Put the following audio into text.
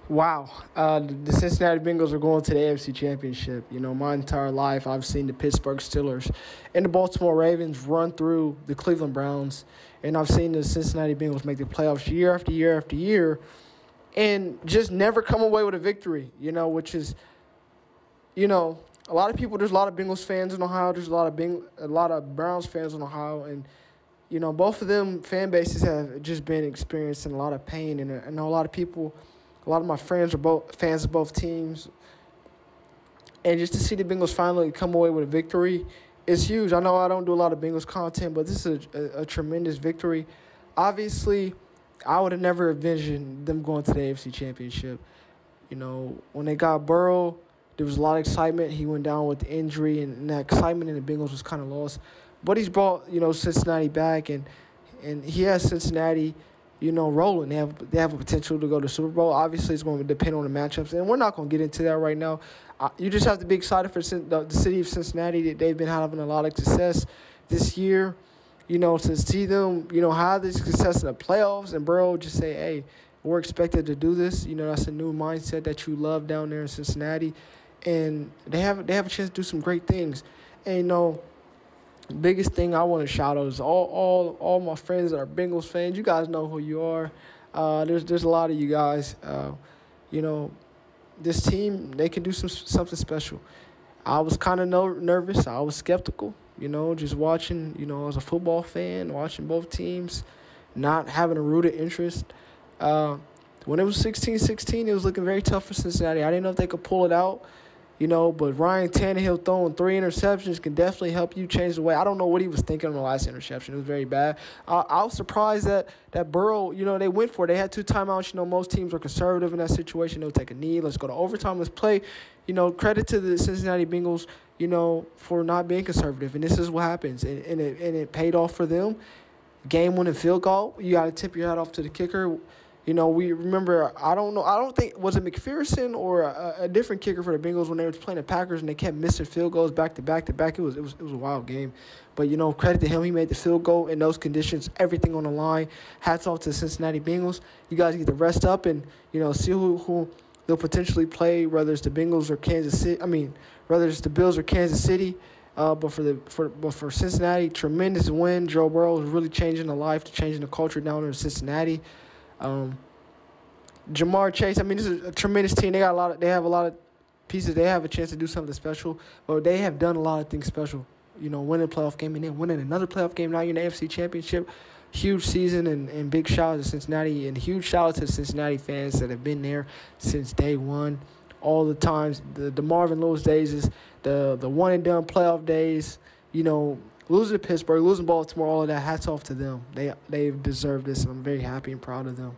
Wow. The Cincinnati Bengals are going to the AFC Championship. My entire life I've seen the Pittsburgh Steelers and the Baltimore Ravens run through the Cleveland Browns, and I've seen the Cincinnati Bengals make the playoffs year after year after year and just never come away with a victory, which is, a lot of people, there's a lot of Bengals fans in Ohio, there's a lot of Browns fans in Ohio, and both of them fan bases have just been experiencing a lot of pain, and I know a lot of people. A lot of my friends are both fans of both teams. And just to see the Bengals finally come away with a victory is huge. I know I don't do a lot of Bengals content, but this is a tremendous victory. Obviously, I would have never envisioned them going to the AFC Championship. When they got Burrow, there was a lot of excitement. He went down with the injury, and that excitement in the Bengals was kind of lost. But he's brought, Cincinnati back, and he has Cincinnati rolling. They have a potential to go to Super Bowl. Obviously, it's going to depend on the matchups, and we're not going to get into that right now. You just have to be excited for the city of Cincinnati. They've been having a lot of success this year. To see them, have this success in the playoffs, and Burrow just say, hey, we're expected to do this. That's a new mindset that you love down there in Cincinnati, and they have a chance to do some great things. And biggest thing I want to shout out is all my friends that are Bengals fans. You guys know who you are. There's a lot of you guys. This team, they can do something special. I was kind of nervous. I was skeptical. Just watching. As a football fan, watching both teams, not having a rooted interest. When it was 16-16, it was looking very tough for Cincinnati. I didn't know if they could pull it out. But Ryan Tannehill throwing 3 interceptions can definitely help you change the way. I don't know what he was thinking on the last interception. It was very bad. I was surprised that Burrow, they went for it. They had 2 timeouts. Most teams are conservative in that situation. They'll take a knee. Let's go to overtime. Let's play. Credit to the Cincinnati Bengals, for not being conservative. And this is what happens. And it paid off for them. Game-winning field goal. You got to tip your hat off to the kicker. We remember, I don't think, was it McPherson or a different kicker for the Bengals when they were playing the Packers and they kept missing field goals back to back to back. It was a wild game. But, credit to him. He made the field goal in those conditions, everything on the line. Hats off to the Cincinnati Bengals. You guys get to rest up and, see who they'll potentially play, whether it's the Bengals or Kansas City. Whether it's the Bills or Kansas City. But for Cincinnati, tremendous win. Joe Burrow is really changing the culture down there in Cincinnati. Jamar Chase, this is a tremendous team. They have a lot of pieces. They have a chance to do something special. But they have done a lot of things special. Winning a playoff game and then winning another playoff game. Now you're in the AFC Championship. Huge season and big shout out to Cincinnati and huge shout out to the Cincinnati fans that have been there since day one. All the times, the Marvin Lewis days is the one and done playoff days. Losing to Pittsburgh, losing Baltimore, all of that. Hats off to them. They've deserved this, and I'm very happy and proud of them.